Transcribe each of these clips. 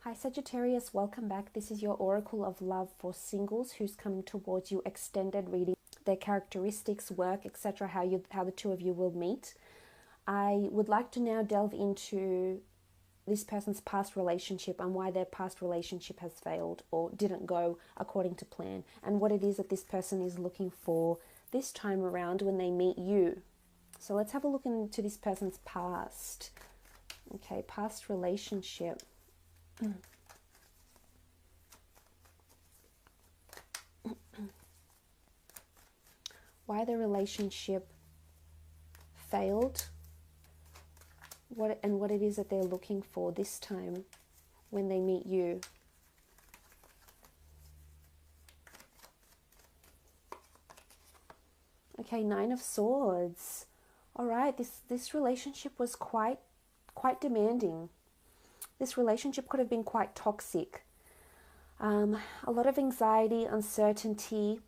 Hi Sagittarius, welcome back. This is your Oracle of Love for singles who's coming towards you, extended reading, their characteristics, work, etc., how the two of you will meet. I would like to now delve into this person's past relationship and why their past relationship has failed or didn't go according to plan, and what it is that this person is looking for this time around when they meet you. So let's have a look into this person's past. Okay, past relationship. Why the relationship failed, what it is that they're looking for this time when they meet you. Okay, Nine of Swords. All right, this relationship was quite demanding. This relationship could have been quite toxic. A lot of anxiety, uncertainty.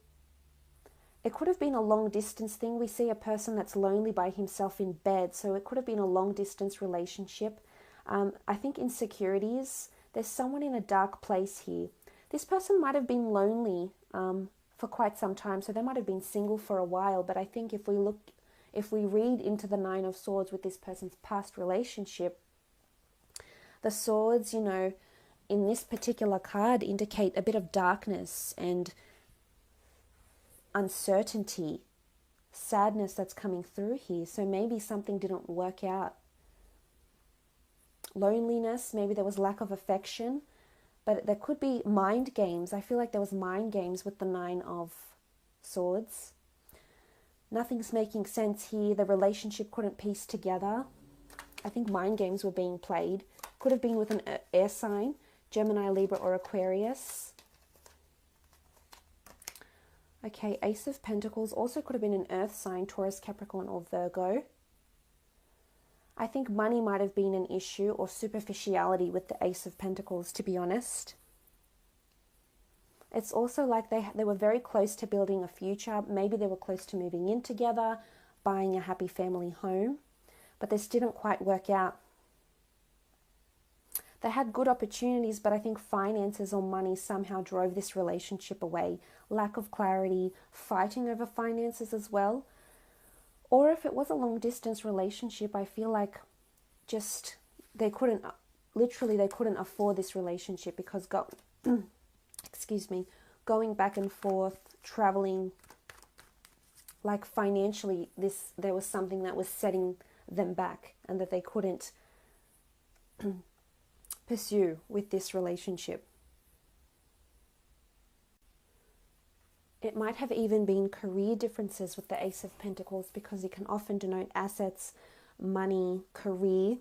It could have been a long distance thing. We see a person that's lonely by himself in bed, so it could have been a long distance relationship. I think insecurities. There's someone in a dark place here. This person might have been lonely for quite some time, so they might have been single for a while, but I think if we read into the Nine of Swords with this person's past relationship, the swords, in this particular card indicate a bit of darkness and uncertainty, sadness that's coming through here. So maybe something didn't work out. Loneliness, maybe there was lack of affection, but there could be mind games. I feel like there was mind games with the Nine of Swords. Nothing's making sense here. The relationship couldn't piece together. I think mind games were being played. Could have been with an air sign, Gemini, Libra, or Aquarius. Okay, Ace of Pentacles also could have been an earth sign, Taurus, Capricorn, or Virgo. I think money might have been an issue, or superficiality with the Ace of Pentacles, to be honest. It's also like they were very close to building a future. Maybe they were close to moving in together, buying a happy family home, but this didn't quite work out. They had good opportunities, but I think finances or money somehow drove this relationship away. Lack of clarity, fighting over finances as well. Or if it was a long distance relationship, I feel like just they couldn't afford this relationship because going back and forth, traveling, like financially, there was something that was setting them back and that they couldn't pursue with this relationship. It might have even been career differences with the Ace of Pentacles, because it can often denote assets, money, career,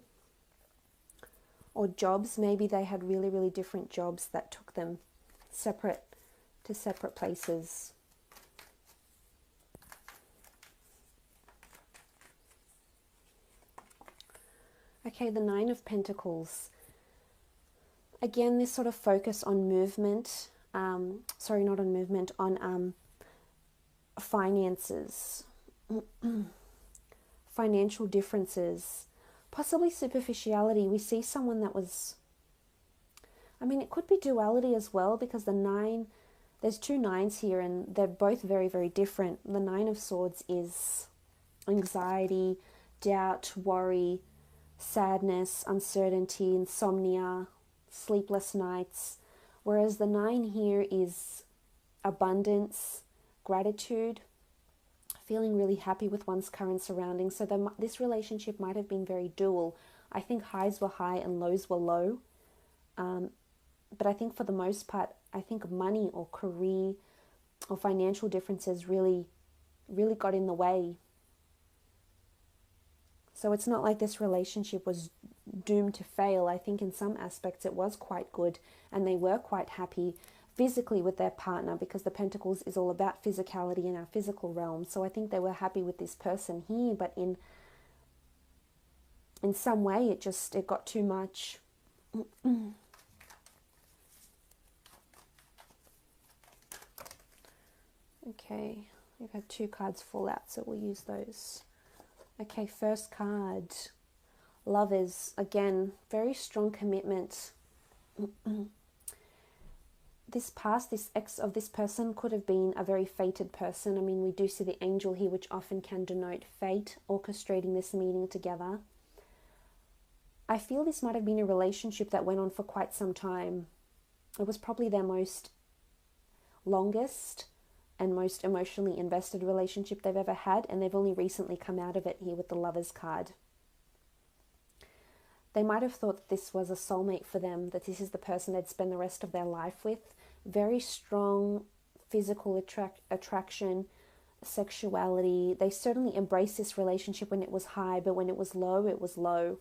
or jobs. Maybe they had really, really different jobs that took them separate places. Okay, the Nine of Pentacles. Again, this sort of focus on movement, on finances, financial differences, possibly superficiality. We see someone that was, it could be duality as well, because there's two nines here and they're both very, very different. The Nine of Swords is anxiety, doubt, worry, sadness, uncertainty, insomnia, sleepless nights, whereas the Nine here is abundance, gratitude, feeling really happy with one's current surroundings. So this relationship might have been very dual. I think highs were high and lows were low, but I think for the most part, I think money or career or financial differences really got in the way. So it's not like this relationship was doomed to fail. I think in some aspects it was quite good and they were quite happy physically with their partner, because the Pentacles is all about physicality in our physical realm. So I think they were happy with this person here, but in some way it got too much. Okay, we've had two cards fall out, so we'll use those. Okay, first card. Lovers, again, very strong commitment. This ex of this person could have been a very fated person. I mean, we do see the angel here, which often can denote fate, orchestrating this meeting together. I feel this might have been a relationship that went on for quite some time. It was probably their most longest and most emotionally invested relationship they've ever had, and they've only recently come out of it here with the Lovers card. They might have thought that this was a soulmate for them, that this is the person they'd spend the rest of their life with. Very strong physical attraction, sexuality. They certainly embraced this relationship when it was high, but when it was low, it was low.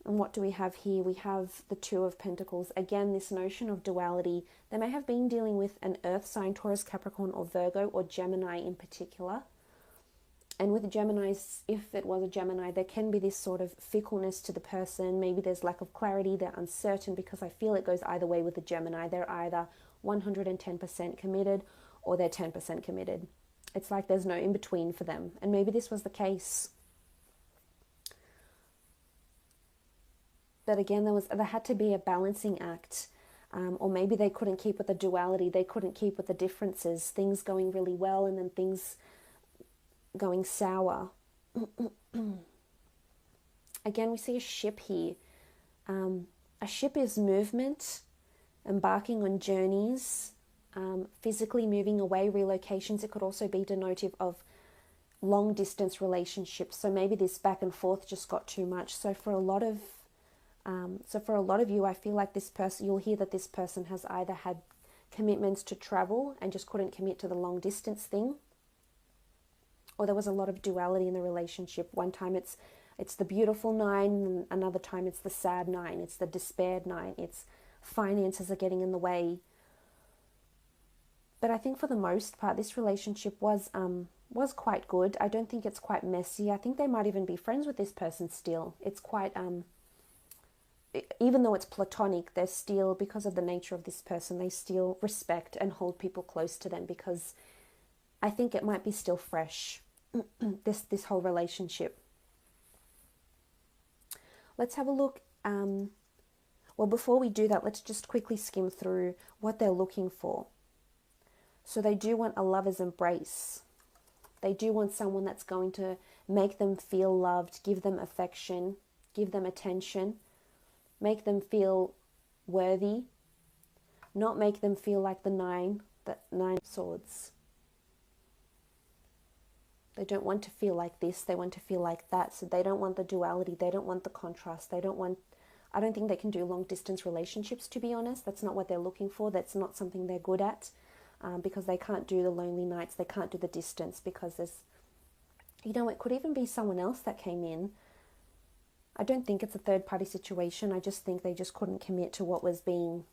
And what do we have here? We have the Two of Pentacles. Again, this notion of duality. They may have been dealing with an earth sign, Taurus, Capricorn, or Virgo, or Gemini in particular. And with Geminis, if it was a Gemini, there can be this sort of fickleness to the person. Maybe there's lack of clarity, they're uncertain, because I feel it goes either way with the Gemini. They're either 110% committed or they're 10% committed. It's like there's no in-between for them. And maybe this was the case. But again, there had to be a balancing act. Or maybe they couldn't keep with the duality. They couldn't keep with the differences. Things going really well and then things going sour. Again, we see a ship here. A ship is movement, embarking on journeys, physically moving away, relocations. It could also be denotive of long distance relationships. So maybe this back and forth just got too much. So for a lot of you, I feel like this person, you'll hear that this person has either had commitments to travel and just couldn't commit to the long distance thing, or there was a lot of duality in the relationship. One time it's the beautiful 9, and another time it's the sad 9, it's the despaired 9, it's finances are getting in the way. But I think for the most part, this relationship was quite good. I don't think it's quite messy. I think they might even be friends with this person still. It's quite, even though it's platonic, they're still, because of the nature of this person, they still respect and hold people close to them, because I think it might be still fresh, this whole relationship. Let's have a look. Well, before we do that, let's just quickly skim through what they're looking for. So they do want a lover's embrace. They do want someone that's going to make them feel loved, give them affection, give them attention, make them feel worthy, not make them feel like the 9 of Swords. They don't want to feel like this, they want to feel like that. So they don't want the duality, they don't want the contrast, I don't think they can do long distance relationships, to be honest. That's not what they're looking for. That's not something they're good at, because they can't do the lonely nights, they can't do the distance, because there's, it could even be someone else that came in. I don't think it's a third party situation. I just think they just couldn't commit to what was being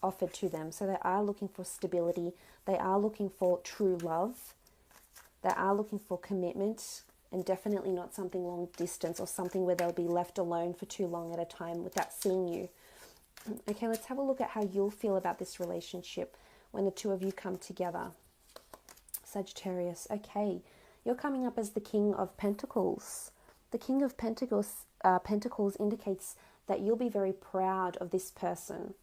offered to them. So they are looking for stability, they are looking for true love, they are looking for commitment, and definitely not something long distance or something where they'll be left alone for too long at a time without seeing you. Okay, let's have a look at how you'll feel about this relationship when the two of you come together. Sagittarius, okay, you're coming up as the King of Pentacles. The King of Pentacles indicates that you'll be very proud of this person.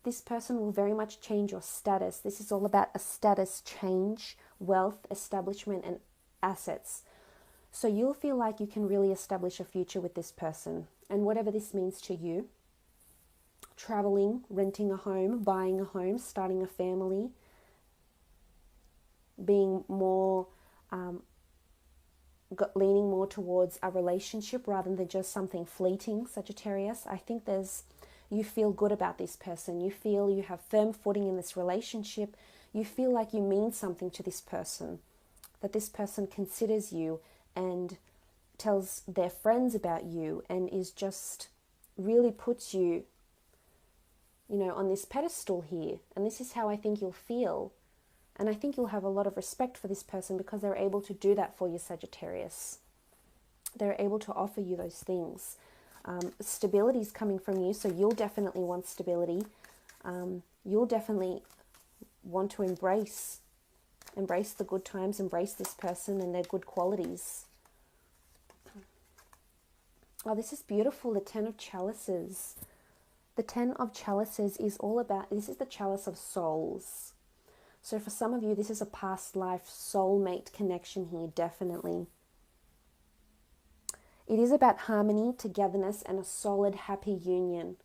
This person will very much change your status. This is all about a status change, wealth, establishment, and assets. So you'll feel like you can really establish a future with this person. And whatever this means to you, traveling, renting a home, buying a home, starting a family, being more, leaning more towards a relationship rather than just something fleeting, Sagittarius. I think you feel good about this person. You feel you have firm footing in this relationship. You feel like you mean something to this person, that this person considers you and tells their friends about you, and is just really puts you, on this pedestal here. And this is how I think you'll feel. And I think you'll have a lot of respect for this person because they're able to do that for you, Sagittarius. They're able to offer you those things. Stability is coming from you, so you'll definitely want stability. You'll definitely want to embrace the good times, embrace this person and their good qualities. Oh, this is beautiful, the 10 of Chalices. The Ten of Chalices is all about, this is the chalice of souls. So for some of you, this is a past life soulmate connection here, definitely. It is about harmony, togetherness, and a solid, happy union.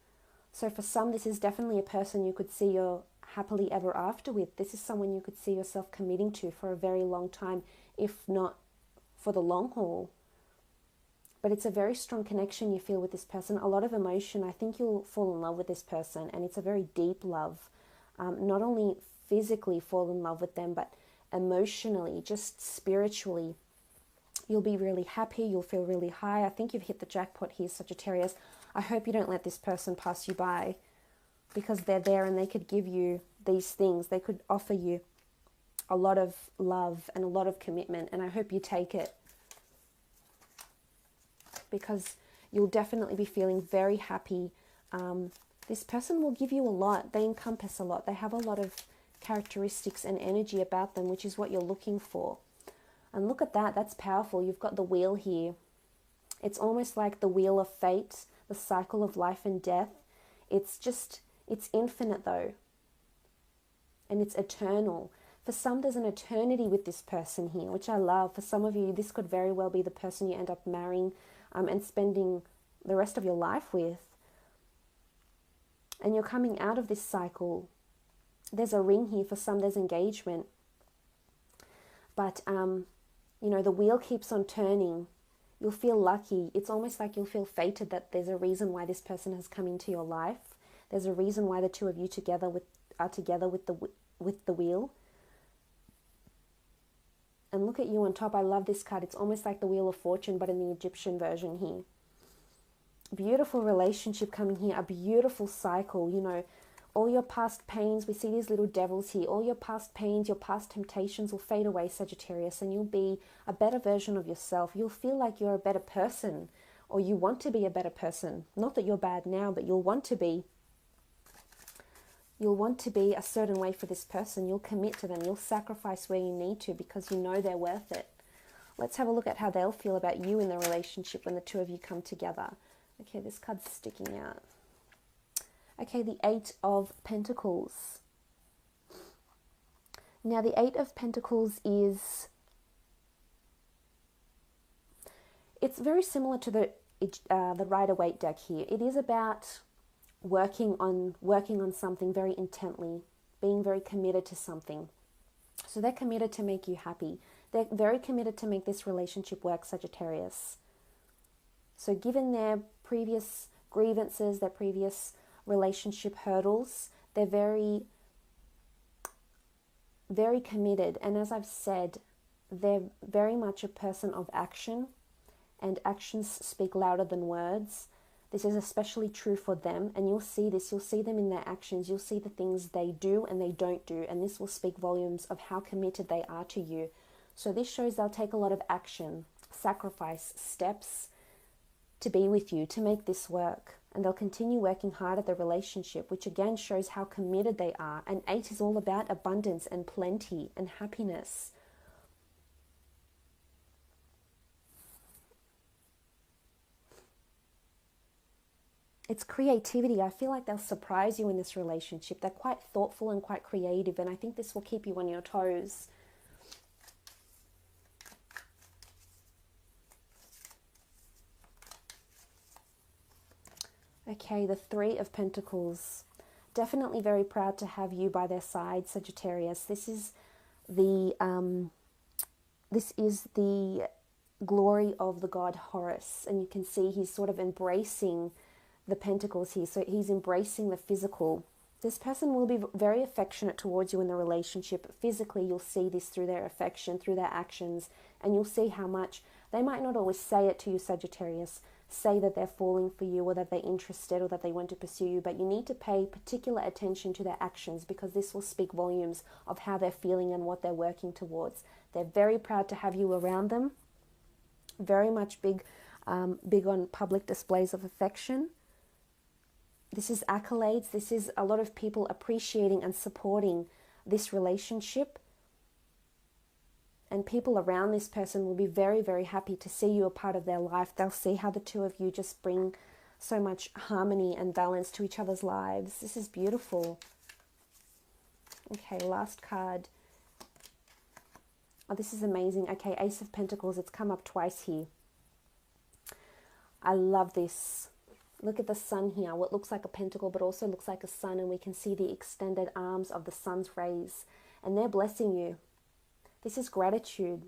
So for some, this is definitely a person you could see your happily ever after with. This is someone you could see yourself committing to for a very long time, if not for the long haul. But it's a very strong connection you feel with this person, a lot of emotion. I think you'll fall in love with this person, and it's a very deep love. Not only physically fall in love with them, but emotionally, just spiritually. You'll be really happy, you'll feel really high. I think you've hit the jackpot here, Sagittarius. I hope you don't let this person pass you by, because they're there and they could give you these things. They could offer you a lot of love and a lot of commitment, and I hope you take it, because you'll definitely be feeling very happy. This person will give you a lot. They encompass a lot. They have a lot of characteristics and energy about them, which is what you're looking for. And look at that. That's powerful. You've got the wheel here. It's almost like the wheel of fate, the cycle of life and death. It's infinite though. And it's eternal. For some, there's an eternity with this person here, which I love. For some of you, this could very well be the person you end up marrying and spending the rest of your life with. And you're coming out of this cycle. There's a ring here. For some, there's engagement. But, you know, the wheel keeps on turning. You'll feel lucky. It's almost like you'll feel fated that there's a reason why this person has come into your life. There's a reason why the two of you are together with the wheel. And look at you on top. I love this card. It's almost like the Wheel of Fortune, but in the Egyptian version here. Beautiful relationship coming here. A beautiful cycle. You know, all your past pains. We see these little devils here. All your past pains, your past temptations will fade away, Sagittarius, and you'll be a better version of yourself. You'll feel like you're a better person, or you want to be a better person. Not that you're bad now, but you'll want to be. You'll want to be a certain way for this person. You'll commit to them. You'll sacrifice where you need to, because you know they're worth it. Let's have a look at how they'll feel about you in the relationship when the two of you come together. Okay, this card's sticking out. Okay, the Eight of Pentacles. Now, the Eight of Pentacles is... It's very similar to the Rider-Waite deck here. It is about working on something very intently, being very committed to something. So they're committed to make you happy. They're very committed to make this relationship work, Sagittarius. So given their previous grievances, their previous relationship hurdles, they're very, very committed. And as I've said, they're very much a person of action, and actions speak louder than words. This is especially true for them, and you'll see this. You'll see them in their actions. You'll see the things they do and they don't do, and this will speak volumes of how committed they are to you. So this shows they'll take a lot of action, sacrifice, steps to be with you, to make this work. And they'll continue working hard at the relationship, which again shows how committed they are. And 8 is all about abundance and plenty and happiness. It's creativity. I feel like they'll surprise you in this relationship. They're quite thoughtful and quite creative, and I think this will keep you on your toes. Okay, the Three of Pentacles. Definitely very proud to have you by their side, Sagittarius. This is the glory of the god Horus, and you can see he's sort of embracing the pentacles here. So he's embracing the physical. This person will be very affectionate towards you in the relationship. Physically, you'll see this through their affection, through their actions, and you'll see how much they might not always say it to you, Sagittarius, say that they're falling for you or that they're interested or that they want to pursue you, but you need to pay particular attention to their actions, because this will speak volumes of how they're feeling and what they're working towards. They're very proud to have you around them. Very much big on public displays of affection. This is accolades. This is a lot of people appreciating and supporting this relationship. And people around this person will be very, very happy to see you a part of their life. They'll see how the two of you just bring so much harmony and balance to each other's lives. This is beautiful. Okay, last card. Oh, this is amazing. Okay, Ace of Pentacles. It's come up twice here. I love this. Look at the sun here. What looks like a pentacle but also looks like a sun, and we can see the extended arms of the sun's rays, and they're blessing you. This is gratitude.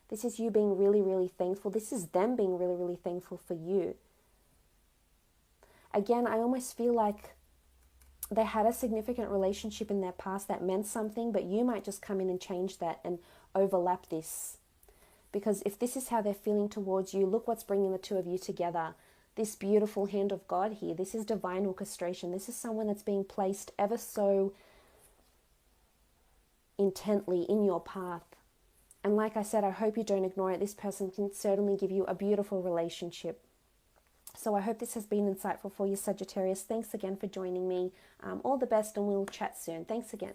This is you being really, really thankful. This is them being really, really thankful for you. Again, I almost feel like they had a significant relationship in their past that meant something, but you might just come in and change that and overlap this. Because if this is how they're feeling towards you, look what's bringing the two of you together. This beautiful hand of God here. This is divine orchestration. This is someone that's being placed ever so intently in your path. And like I said, I hope you don't ignore it. This person can certainly give you a beautiful relationship. So I hope this has been insightful for you, Sagittarius. Thanks again for joining me. All the best, and we'll chat soon. Thanks again.